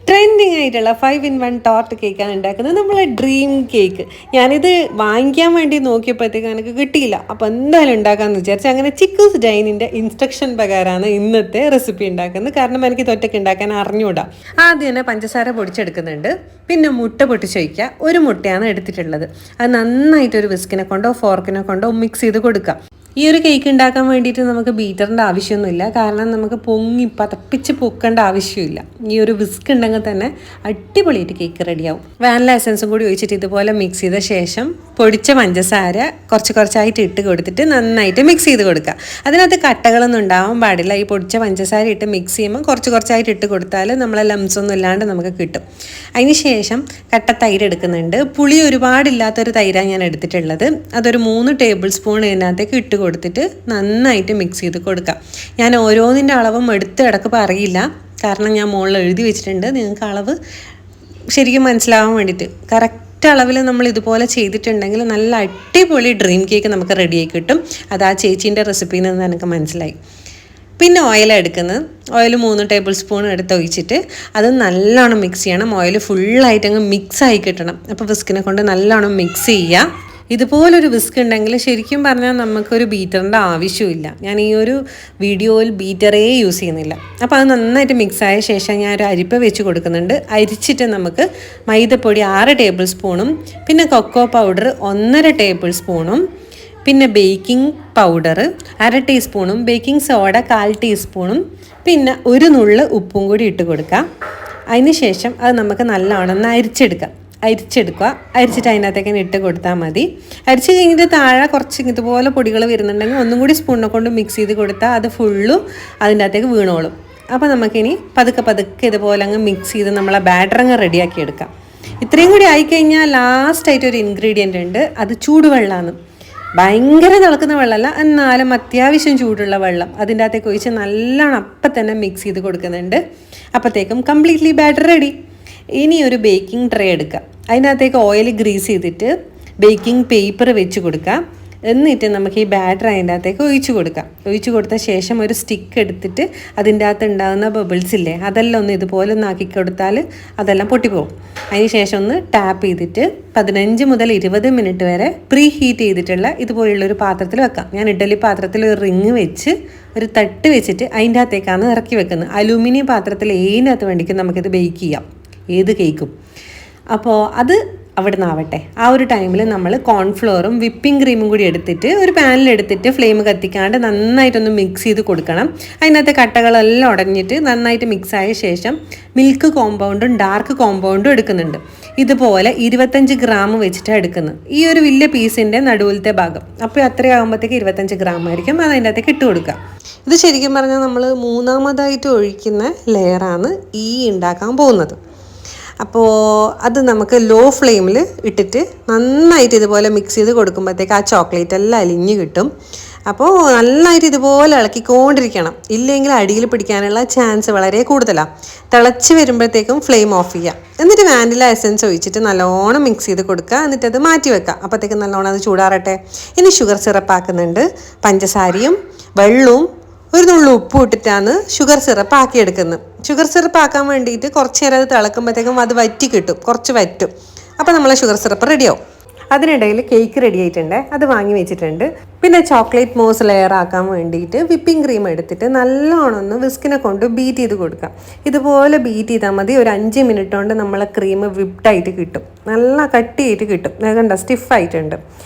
Trending ആയിട്ടുള്ള 5 in 1 tort കേക്കാണ് ഉണ്ടാക്കുന്നത്. നമ്മളെ ഡ്രീം കേക്ക്. ഞാനിത് വാങ്ങിക്കാൻ വേണ്ടി നോക്കിയപ്പോഴത്തേക്ക് എനിക്ക് കിട്ടിയില്ല. അപ്പോൾ എന്തായാലും ഉണ്ടാക്കാമെന്ന് വിചാരിച്ചു. അങ്ങനെ ചിക്കൂസ് ഡൈനിൻ്റെ ഇൻസ്ട്രക്ഷൻ പ്രകാരമാണ് ഇന്നത്തെ റെസിപ്പി ഉണ്ടാക്കുന്നത്. കാരണം എനിക്ക് ഒറ്റയ്ക്ക് ഉണ്ടാക്കാൻ അറിഞ്ഞൂടാ. ആദ്യം തന്നെ പഞ്ചസാര പൊടിച്ചെടുക്കുന്നുണ്ട്. പിന്നെ മുട്ട പൊട്ടിച്ചൊഴിക്കുക. ഒരു മുട്ടയാണ് എടുത്തിട്ടുള്ളത്. അത് നന്നായിട്ടൊരു വിസ്കിനെ കൊണ്ടോ ഫോർക്കിനെ കൊണ്ടോ മിക്സ് ചെയ്ത് കൊടുക്കുക. ഈ ഒരു കേക്ക് ഉണ്ടാക്കാൻ വേണ്ടിയിട്ട് നമുക്ക് ബീറ്ററിൻ്റെ ആവശ്യമൊന്നുമില്ല. കാരണം നമുക്ക് പതപ്പിച്ച് പൊക്കേണ്ട ആവശ്യമില്ല. ഈ ഒരു വിസ്ക് ഉണ്ടെങ്കിൽ തന്നെ അടിപൊളിയായിട്ട് കേക്ക് റെഡിയാവും. വാനില എസൻസും കൂടി ഒഴിച്ചിട്ട് ഇതുപോലെ മിക്സ് ചെയ്ത ശേഷം പൊടിച്ച പഞ്ചസാര കുറച്ചായിട്ട് ഇട്ട് കൊടുത്തിട്ട് നന്നായിട്ട് മിക്സ് ചെയ്ത് കൊടുക്കുക. അതിനകത്ത് കട്ടകളൊന്നും ഉണ്ടാവാൻ പാടില്ല. ഈ പൊടിച്ച പഞ്ചസാര ഇട്ട് മിക്സ് ചെയ്യുമ്പോൾ കുറച്ചായിട്ട് ഇട്ട് കൊടുത്താൽ നമ്മളെ ലംസൊന്നും ഇല്ലാണ്ട് നമുക്ക് കിട്ടും. അതിന് ശേഷം കട്ട തൈര് എടുക്കുന്നുണ്ട്. പുളി ഒരുപാടില്ലാത്തൊരു തൈരാണ് ഞാൻ എടുത്തിട്ടുള്ളത്. അതൊരു 3 ടേബിൾ സ്പൂൺ ഇതിനകത്തേക്ക് ഇട്ട് കൊടുത്തിട്ട് നന്നായിട്ട് മിക്സ് ചെയ്ത് കൊടുക്കാം. ഞാൻ ഓരോന്നിൻ്റെ അളവും ഇടക്ക് പറയില്ല. കാരണം ഞാൻ മുകളിൽ എഴുതി വെച്ചിട്ടുണ്ട്. നിങ്ങൾക്ക് അളവ് ശരിക്കും മനസ്സിലാവാൻ വേണ്ടിയിട്ട് കറക്റ്റ് അളവിൽ നമ്മൾ ഇതുപോലെ ചെയ്തിട്ടുണ്ടെങ്കിൽ നല്ല അടിപൊളി ഡ്രീം കേക്ക് നമുക്ക് റെഡിയായി കിട്ടും. അത് ആ ചേച്ചീൻ്റെ റെസിപ്പിയിൽ നിന്ന് എനിക്ക് മനസ്സിലായി. പിന്നെ ഓയിൽ എടുക്കുന്നത്. ഓയിൽ 3 ടേബിൾ സ്പൂൺ എടുത്ത് ഒഴിച്ചിട്ട് അത് നല്ലോണം മിക്സ് ചെയ്യണം. ഓയിൽ ഫുള്ളായിട്ട് അങ്ങ് മിക്സായി കിട്ടണം. അപ്പോൾ വിസ്കിനെ കൊണ്ട് നല്ലോണം മിക്സ് ചെയ്യുക. ഇതുപോലൊരു വിസ്ക് ഉണ്ടെങ്കിൽ ശരിക്കും പറഞ്ഞാൽ നമുക്കൊരു ബീറ്ററിൻ്റെ ആവശ്യമില്ല. ഞാൻ ഈ ഒരു വീഡിയോയിൽ ബീറ്ററേ യൂസ് ചെയ്യുന്നില്ല. അപ്പോൾ അത് നന്നായിട്ട് മിക്സായ ശേഷം ഞാൻ ഒരു അരിപ്പ വെച്ച് കൊടുക്കുന്നുണ്ട്. അരിച്ചിട്ട് നമുക്ക് മൈദപ്പൊടി 6 ടേബിൾ സ്പൂണും പിന്നെ കൊക്കോ പൗഡർ 1.5 ടേബിൾ സ്പൂണും പിന്നെ ബേക്കിംഗ് പൗഡർ 1/2 ടീസ്പൂണും ബേക്കിംഗ് സോഡ 1/4 ടീസ്പൂണും പിന്നെ ഒരു നുള്ള് ഉപ്പും കൂടി ഇട്ട് കൊടുക്കാം. അതിന് ശേഷം അത് നമുക്ക് നല്ലോണം അരിച്ചെടുക്കുക. അരിച്ചിട്ട് അതിനകത്തേക്ക് ഇട്ട് കൊടുത്താൽ മതി. അരിച്ച് കഴിഞ്ഞിട്ട് താഴെ കുറച്ച് ഇതുപോലെ പൊടികൾ വരുന്നുണ്ടെങ്കിൽ ഒന്നും കൂടി സ്പൂണിനെ കൊണ്ട് മിക്സ് ചെയ്ത് കൊടുത്താൽ അത് ഫുള്ളും അതിൻ്റെ അകത്തേക്ക് വീണോളും. അപ്പോൾ നമുക്കിനി പതുക്കെ ഇതുപോലെ അങ്ങ് മിക്സ് ചെയ്ത് നമ്മളെ ബാറ്റർ അങ്ങ് റെഡിയാക്കി എടുക്കാം. ഇത്രയും കൂടി ആയിക്കഴിഞ്ഞാൽ ലാസ്റ്റായിട്ട് ഒരു ഇൻഗ്രീഡിയൻ്റ് ഉണ്ട്. അത് ചൂടുവെള്ളമാണ്. ഭയങ്കര തിളക്കുന്ന വെള്ളമല്ല, എന്നാലും അത്യാവശ്യം ചൂടുള്ള വെള്ളം അതിൻ്റെ അകത്തേക്ക് ഒഴിച്ച് നല്ലോണം അപ്പം തന്നെ മിക്സ് ചെയ്ത് കൊടുക്കുന്നുണ്ട്. അപ്പോഴത്തേക്കും കംപ്ലീറ്റ്ലി ബാറ്റർ റെഡി. ഇനി ഒരു ബേക്കിംഗ് ട്രേ എടുക്കുക. അതിനകത്തേക്ക് ഓയിൽ ഗ്രീസ് ചെയ്തിട്ട് ബേക്കിംഗ് പേപ്പർ വെച്ച് കൊടുക്കുക. എന്നിട്ട് നമുക്ക് ഈ ബാറ്റർ അതിൻ്റെ അകത്തേക്ക് ഒഴിച്ചു കൊടുത്ത ശേഷം ഒരു സ്റ്റിക്ക് എടുത്തിട്ട് അതിൻ്റെ അകത്ത് ഉണ്ടാകുന്ന ബബിൾസ് ഇല്ലേ, അതെല്ലാം ഒന്ന് ഇതുപോലെ ഒന്ന് ആക്കി കൊടുത്താൽ അതെല്ലാം പൊട്ടിപ്പോകും. അതിന് ശേഷം ഒന്ന് ടാപ്പ് ചെയ്തിട്ട് 15 മുതൽ 20 മിനിറ്റ് വരെ പ്രീ ഹീറ്റ് ചെയ്തിട്ടുള്ള ഇതുപോലുള്ളൊരു പാത്രത്തിൽ വെക്കാം. ഞാൻ ഇഡ്ഡലി പാത്രത്തിൽ ഒരു റിങ് വെച്ച് ഒരു തട്ട് വെച്ചിട്ട് അതിൻ്റെ അകത്തേക്കാണ് ഇറക്കി വെക്കുന്നത്. അലൂമിനിയം പാത്രത്തിൽ ഏതിനകത്ത് വേണ്ടിക്കും നമുക്കിത് ബേക്ക് ചെയ്യാം, ഏത് കേക്കും. അപ്പോൾ അത് അവിടെ നിന്നാവട്ടെ. ആ ഒരു ടൈമിൽ നമ്മൾ കോൺഫ്ലോറും വിപ്പിംഗ് ക്രീമും കൂടി എടുത്തിട്ട് ഒരു പാനിലെടുത്തിട്ട് ഫ്ലെയിം കത്തിക്കാണ്ട് നന്നായിട്ടൊന്ന് മിക്സ് ചെയ്ത് കൊടുക്കണം. അതിനകത്തെ കട്ടകളെല്ലാം ഉടഞ്ഞിട്ട് നന്നായിട്ട് മിക്സായ ശേഷം മിൽക്ക് കോമ്പൗണ്ടും ഡാർക്ക് കോമ്പൗണ്ടും എടുക്കുന്നുണ്ട്. ഇതുപോലെ 25 ഗ്രാം വെച്ചിട്ടാണ് എടുക്കുന്നത്. ഈ ഒരു വലിയ പീസിൻ്റെ നടുവിലത്തെ ഭാഗം. അപ്പോൾ അത്രയാകുമ്പോഴത്തേക്ക് 25 ഗ്രാം ആയിരിക്കും. അത് അതിൻ്റെ അകത്തേക്ക് ഇട്ട് കൊടുക്കുക. ഇത് ശരിക്കും പറഞ്ഞാൽ നമ്മൾ 3ാമതായിട്ട് ഒഴിക്കുന്ന ലെയറാണ് ഈ ഉണ്ടാക്കാൻ പോകുന്നത്. അപ്പോൾ അത് നമുക്ക് ലോ ഫ്ലെയിമിൽ ഇട്ടിട്ട് നന്നായിട്ട് ഇതുപോലെ മിക്സ് ചെയ്ത് കൊടുക്കുമ്പോഴത്തേക്ക് ആ ചോക്ലേറ്റ് എല്ലാം അലിഞ്ഞ് കിട്ടും. അപ്പോൾ നന്നായിട്ട് ഇതുപോലെ ഇളക്കിക്കൊണ്ടിരിക്കണം. ഇല്ലെങ്കിൽ അടിയിൽ പിടിക്കാനുള്ള ചാൻസ് വളരെ കൂടുതലാണ്. തിളച്ച് വരുമ്പോഴത്തേക്കും ഫ്ലെയിം ഓഫ് ചെയ്യുക. എന്നിട്ട് വാനില എസൻസ് ഒഴിച്ചിട്ട് നല്ലോണം മിക്സ് ചെയ്ത് കൊടുക്കുക. എന്നിട്ട് അത് മാറ്റി വെക്കുക. അപ്പോഴത്തേക്കും നല്ലോണം അത് ചൂടാറട്ടെ. ഇനി ഷുഗർ സിറപ്പ് ആക്കുന്നുണ്ട്. പഞ്ചസാരയും വെള്ളവും ഒരു നുള്ളു ഉപ്പ് ഇട്ടിട്ടാണ് ഷുഗർ സിറപ്പ് ആക്കിയെടുക്കുന്നത്. ഷുഗർ സിറപ്പ് ആക്കാൻ വേണ്ടിയിട്ട് കുറച്ച് നേരം അത് തിളക്കുമ്പോഴത്തേക്കും അത് വറ്റി കിട്ടും, കുറച്ച് വറ്റും. അപ്പോൾ നമ്മളെ ഷുഗർ സിറപ്പ് റെഡിയാവും. അതിനിടയിൽ കേക്ക് റെഡി ആയിട്ടുണ്ട്, അത് വാങ്ങി വെച്ചിട്ടുണ്ട്. പിന്നെ ചോക്ലേറ്റ് മോസ് ലെയർ ആക്കാൻ വേണ്ടിയിട്ട് വിപ്പിംഗ് ക്രീം എടുത്തിട്ട് നല്ലോണം ഒന്ന് വിസ്കിനെ കൊണ്ട് ബീറ്റ് ചെയ്ത് കൊടുക്കാം. ഇതുപോലെ ബീറ്റ് ചെയ്താൽ മതി. ഒരു 5 മിനിറ്റ് കൊണ്ട് നമ്മളെ ക്രീം വിപ്ഡായിട്ട് കിട്ടും, നല്ല കട്ടിയായിട്ട് കിട്ടും. കണ്ടോ, സ്റ്റിഫായിട്ടുണ്ട്.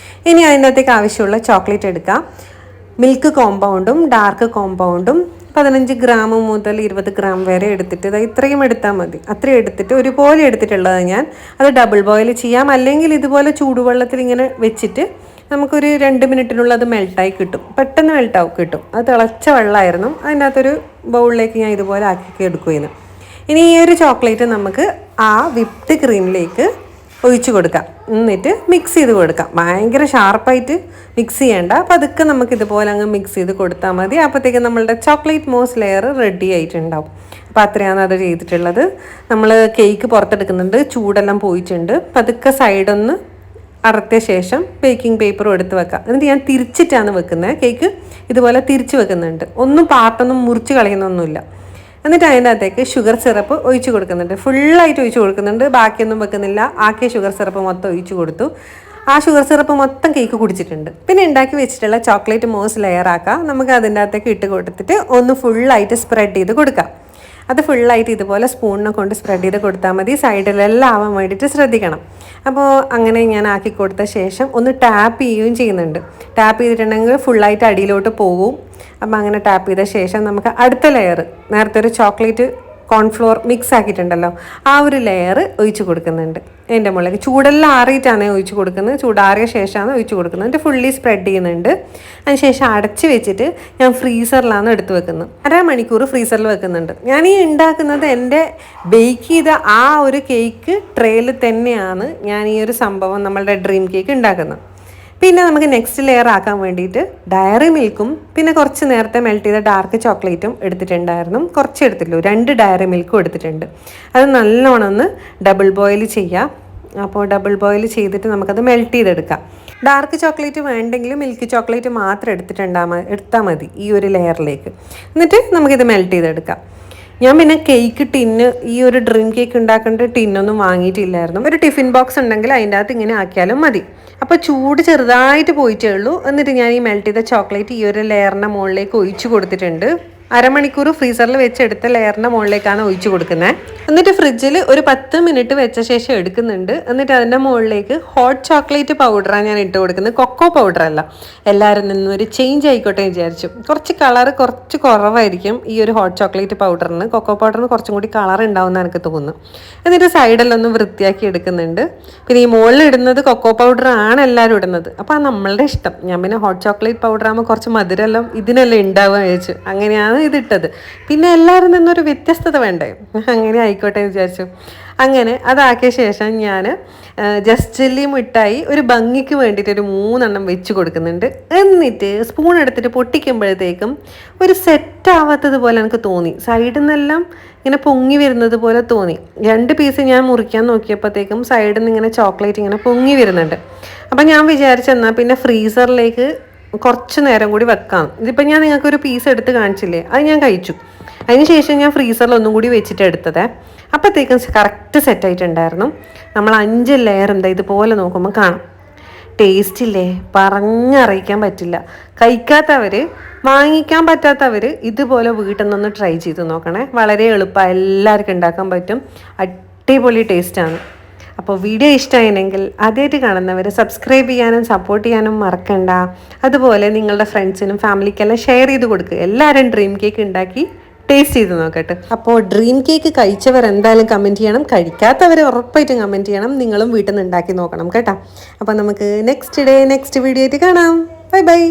ഇനി അതിനകത്തേക്ക് ആവശ്യമുള്ള ചോക്ലേറ്റ് എടുക്കാം. മിൽക്ക് കോമ്പൗണ്ടും ഡാർക്ക് കോമ്പൗണ്ടും 15 ഗ്രാം മുതൽ 20 ഗ്രാം വരെ എടുത്തിട്ട് ഇത്രയും എടുത്താൽ മതി. അത്രയും എടുത്തിട്ട് ഒരുപോലെ എടുത്തിട്ടുള്ളത് ഞാൻ അത് ഡബിൾ ബോയിൽ ചെയ്യാം. അല്ലെങ്കിൽ ഇതുപോലെ ചൂടുവെള്ളത്തിൽ ഇങ്ങനെ വെച്ചിട്ട് നമുക്കൊരു 2 മിനിറ്റിനുള്ളിൽ അത് മെൽട്ടായി കിട്ടും. പെട്ടെന്ന് മെൽട്ടാവും കിട്ടും. അത് തിളച്ച വെള്ളമായിരുന്നു. അതിനകത്തൊരു ബൗളിലേക്ക് ഞാൻ ഇതുപോലെ ആക്കി എടുക്കുകയെന്ന്. ഇനി ഈ ഒരു ചോക്ലേറ്റ് നമുക്ക് ആ വിപ്ഡ് ക്രീമിലേക്ക് ഒഴിച്ചു കൊടുക്കാം. എന്നിട്ട് മിക്സ് ചെയ്ത് കൊടുക്കാം. ഭയങ്കര ഷാർപ്പായിട്ട് മിക്സ് ചെയ്യേണ്ട, പതുക്കെ നമുക്ക് ഇതുപോലെ അങ്ങ് മിക്സ് ചെയ്ത് കൊടുത്താൽ മതി. അപ്പോഴത്തേക്ക് നമ്മളുടെ ചോക്ലേറ്റ് മോസ് ലെയർ റെഡി ആയിട്ടുണ്ടാവും. അപ്പോൾ അത്രയാണ് അത് ചെയ്തിട്ടുള്ളത്. നമ്മൾ കേക്ക് പുറത്തെടുക്കുന്നുണ്ട്, ചൂടെല്ലാം പോയിട്ടുണ്ട്. പതുക്കെ സൈഡൊന്ന് അറുത്ത ശേഷം ബേക്കിംഗ് പേപ്പറും എടുത്ത് വെക്കാം. എന്നിട്ട് ഞാൻ തിരിച്ചിട്ടാണ് വെക്കുന്നത്. കേക്ക് ഇതുപോലെ തിരിച്ച് വെക്കുന്നുണ്ട്. ഒന്നും പാർട്ടൊന്നും മുറിച്ച് കളയുന്നൊന്നുമില്ല. എന്നിട്ട് അതിൻ്റെ അകത്തേക്ക് ഷുഗർ സിറപ്പ് ഒഴിച്ച് കൊടുക്കുന്നുണ്ട്. ഫുള്ളായിട്ട് ഒഴിച്ച് കൊടുക്കുന്നുണ്ട്, ബാക്കിയൊന്നും വെക്കുന്നില്ല. ആക്കിയ ഷുഗർ സിറപ്പ് മൊത്തം ഒഴിച്ച് കൊടുത്തു. ആ ഷുഗർ സിറപ്പ് മൊത്തം കേക്ക് കുടിച്ചിട്ടുണ്ട്. പിന്നെ ഉണ്ടാക്കി വെച്ചിട്ടുള്ള ചോക്ലേറ്റ് മോസ് ലെയർ ആക്കാം. നമുക്ക് അതിൻ്റെ അകത്തേക്ക് ഇട്ട് കൊടുത്തിട്ട് ഒന്ന് ഫുള്ളായിട്ട് സ്പ്രെഡ് ചെയ്ത് കൊടുക്കാം. അത് ഫുള്ളായിട്ട് ഇതുപോലെ സ്പൂണിനെ കൊണ്ട് സ്പ്രെഡ് ചെയ്ത് കൊടുത്താൽ മതി. സൈഡിലെല്ലാം ആവാൻ വേണ്ടിയിട്ട് ശ്രദ്ധിക്കണം. അപ്പോൾ അങ്ങനെ ഞാൻ ആക്കി കൊടുത്ത ശേഷം ഒന്ന് ടാപ്പ് ചെയ്യുകയും ചെയ്യുന്നുണ്ട്. ടാപ്പ് ചെയ്തിട്ടുണ്ടെങ്കിൽ ഫുള്ളായിട്ട് അടിയിലോട്ട് പോകും. അപ്പം അങ്ങനെ ടാപ്പ് ചെയ്ത ശേഷം നമുക്ക് അടുത്ത ലെയർ, നേരത്തെ ഒരു ചോക്ലേറ്റ് കോൺഫ്ലോർ മിക്സ് ആക്കിയിട്ടുണ്ടല്ലോ, ആ ഒരു ലെയർ ഒഴിച്ച് കൊടുക്കുന്നുണ്ട്. എൻ്റെ മുകളിലേക്ക് ചൂടെല്ലാം ആറിയിട്ടാണ് ഒഴിച്ച് കൊടുക്കുന്നത്. ചൂടാറിയ ശേഷമാണ് ഒഴിച്ച് കൊടുക്കുന്നത്. എന്നിട്ട് ഫുള്ളി സ്പ്രെഡ് ചെയ്യുന്നുണ്ട്. അതിനുശേഷം അടച്ച് വെച്ചിട്ട് ഞാൻ ഫ്രീസറിലാണ് എടുത്ത് വെക്കുന്നത്. 1/2 മണിക്കൂർ ഫ്രീസറിൽ വെക്കുന്നുണ്ട്. ഞാൻ ഈ ഉണ്ടാക്കുന്നത് എൻ്റെ ബേക്ക് ചെയ്ത ആ ഒരു കേക്ക് ട്രേയിൽ തന്നെയാണ് ഞാൻ ഈ ഒരു സംഭവം, നമ്മളുടെ ഡ്രീം കേക്ക് ഉണ്ടാക്കുന്നത്. പിന്നെ നമുക്ക് നെക്സ്റ്റ് ലെയർ ആക്കാൻ വേണ്ടിയിട്ട് ഡയറി മിൽക്കും പിന്നെ കുറച്ച് നേരത്തെ മെൽറ്റ് ചെയ്ത ഡാർക്ക് ചോക്ലേറ്റും എടുത്തിട്ടുണ്ടായിരുന്നു. കുറച്ച് എടുത്തിട്ടുള്ളൂ, 2 ഡയറി മിൽക്കും എടുത്തിട്ടുണ്ട്. അത് നല്ലോണം ഒന്ന് ഡബിൾ ബോയിൽ ചെയ്യാം. അപ്പോൾ ഡബിൾ ബോയിൽ ചെയ്തിട്ട് നമുക്കത് മെൽറ്റ് ചെയ്തെടുക്കാം. ഡാർക്ക് ചോക്ലേറ്റ് വേണ്ടെങ്കിൽ മിൽക്ക് ചോക്ലേറ്റ് മാത്രം എടുത്താൽ മതി ഈ ഒരു ലെയറിലേക്ക്. എന്നിട്ട് നമുക്കിത് മെൽറ്റ് ചെയ്തെടുക്കാം. ഞാൻ പിന്നെ കേക്ക് ടിന്ന്, ഈ ഒരു ഡ്രീം കേക്ക് ഉണ്ടാക്കേണ്ട ടിന്നൊന്നും വാങ്ങിയിട്ടില്ലായിരുന്നു. ഒരു ടിഫിൻ ബോക്സ് ഉണ്ടെങ്കിൽ അതിൻ്റെ അകത്ത് ഇങ്ങനെ ആക്കിയാലും മതി. അപ്പോൾ ചൂട് ചെറുതായിട്ട് പോയിട്ടേ ഉള്ളൂ. എന്നിട്ട് ഞാൻ ഈ മെൽറ്റ് ചെയ്ത ചോക്ലേറ്റ് ഈ ഒരു ലെയറിൻ്റെ മുകളിലേക്ക് ഒഴിച്ചു കൊടുത്തിട്ടുണ്ട്. 1/2 മണിക്കൂർ ഫ്രീസറിൽ വെച്ചെടുത്ത ലെയറിൻ്റെ മുകളിലേക്കാണ് ഒഴിച്ചു കൊടുക്കുന്നത്. എന്നിട്ട് ഫ്രിഡ്ജിൽ ഒരു 10 മിനിറ്റ് വെച്ച ശേഷം എടുക്കുന്നുണ്ട്. എന്നിട്ട് അതിൻ്റെ മുകളിലേക്ക് ഹോട്ട് ചോക്ലേറ്റ് പൗഡറാണ് ഞാൻ ഇട്ട് കൊടുക്കുന്നത്, കൊക്കോ പൗഡർ അല്ല. എല്ലാവരും നിന്നും ഒരു ചേഞ്ച് ആയിക്കോട്ടെ വിചാരിച്ചു. കുറച്ച് കളർ കുറച്ച് കുറവായിരിക്കും ഈ ഒരു ഹോട്ട് ചോക്ലേറ്റ് പൗഡറിന്. കൊക്കോ പൗഡറിന് കുറച്ചും കൂടി കളർ ഉണ്ടാവുമെന്ന് എനിക്ക് തോന്നുന്നു. എന്നിട്ട് സൈഡിലൊന്നും വൃത്തിയാക്കി എടുക്കുന്നുണ്ട്. പിന്നെ ഈ മുകളിൽ ഇടുന്നത് കൊക്കോ പൗഡർ ആണ് എല്ലാവരും ഇടുന്നത്. അപ്പോൾ അത് നമ്മളുടെ ഇഷ്ടം. ഞാൻ പിന്നെ ഹോട്ട് ചോക്ലേറ്റ് പൗഡർ ആകുമ്പോൾ കുറച്ച് മധുരമെല്ലാം ഇതിനെല്ലാം ഉണ്ടാവുക വിചാരിച്ചു. അങ്ങനെയാണ് ഇതിട്ടത്. പിന്നെ എല്ലാവരും നിന്നൊരു വ്യത്യസ്തത വേണ്ടേ, അങ്ങനെ ആയിക്കോട്ടെ വിചാരിച്ചു. അങ്ങനെ അതാക്കിയ ശേഷം ഞാൻ ജസ്റ്റ് മിഠായി ഒരു ഭംഗിക്ക് വേണ്ടിയിട്ട് ഒരു 3 എണ്ണം വെച്ച് കൊടുക്കുന്നുണ്ട്. എന്നിട്ട് സ്പൂൺ എടുത്തിട്ട് പൊട്ടിക്കുമ്പോഴത്തേക്കും ഒരു സെറ്റ് ആവാത്തത് പോലെ എനിക്ക് തോന്നി. സൈഡിൽ നിന്നെല്ലാം ഇങ്ങനെ പൊങ്ങി വരുന്നത് പോലെ തോന്നി. 2 പീസ് ഞാൻ മുറിക്കാൻ നോക്കിയപ്പോഴത്തേക്കും സൈഡിൽ നിന്ന് ഇങ്ങനെ ചോക്ലേറ്റ് ഇങ്ങനെ പൊങ്ങി വരുന്നുണ്ട്. അപ്പം ഞാൻ വിചാരിച്ചെന്നാൽ പിന്നെ ഫ്രീസറിലേക്ക് കുറച്ച് നേരം കൂടി വെക്കാം. ഇതിപ്പോൾ ഞാൻ നിങ്ങൾക്കൊരു പീസ് എടുത്ത് കാണിച്ചില്ലേ, അത് ഞാൻ കഴിച്ചു. അതിന് ശേഷം ഞാൻ ഫ്രീസറിൽ ഒന്നും കൂടി വെച്ചിട്ട് എടുത്തത്. അപ്പോഴത്തേക്കും കറക്റ്റ് സെറ്റായിട്ടുണ്ടായിരുന്നു. നമ്മൾ 5 ലെയർ എന്താ ഇതുപോലെ നോക്കുമ്പോൾ കാണാം. ടേസ്റ്റില്ലേ പറഞ്ഞറിയിക്കാൻ പറ്റില്ല. കഴിക്കാത്തവർ, വാങ്ങിക്കാൻ പറ്റാത്തവർ ഇതുപോലെ വീട്ടിൽ നിന്നൊന്ന് ട്രൈ ചെയ്ത് നോക്കണേ. വളരെ എളുപ്പമാണ്, എല്ലാവർക്കും ഉണ്ടാക്കാൻ പറ്റും. അടിപൊളി ടേസ്റ്റാണ്. അപ്പോൾ വീഡിയോ ഇഷ്ടമായെങ്കിൽ ആദ്യമായിട്ട് കാണുന്നവർ സബ്സ്ക്രൈബ് ചെയ്യാനും സപ്പോർട്ട് ചെയ്യാനും മറക്കണ്ട. അതുപോലെ നിങ്ങളുടെ ഫ്രണ്ട്സിനും ഫാമിലിക്കെല്ലാം ഷെയർ ചെയ്ത് കൊടുക്കുക. എല്ലാവരും ഡ്രീം കേക്ക് ഉണ്ടാക്കി ടേസ്റ്റ് ചെയ്ത് നോക്കട്ടെ. അപ്പോൾ ഡ്രീം കേക്ക് കഴിച്ചവർ എന്തായാലും കമൻറ്റ് ചെയ്യണം, കഴിക്കാത്തവർ ഉറപ്പായിട്ടും കമൻറ്റ് ചെയ്യണം. നിങ്ങളും വീട്ടിൽ നിന്ന് ഉണ്ടാക്കി നോക്കണം കേട്ടോ. അപ്പോൾ നമുക്ക് നെക്സ്റ്റ് വീഡിയോ ആയിട്ട് കാണാം. Bye bye.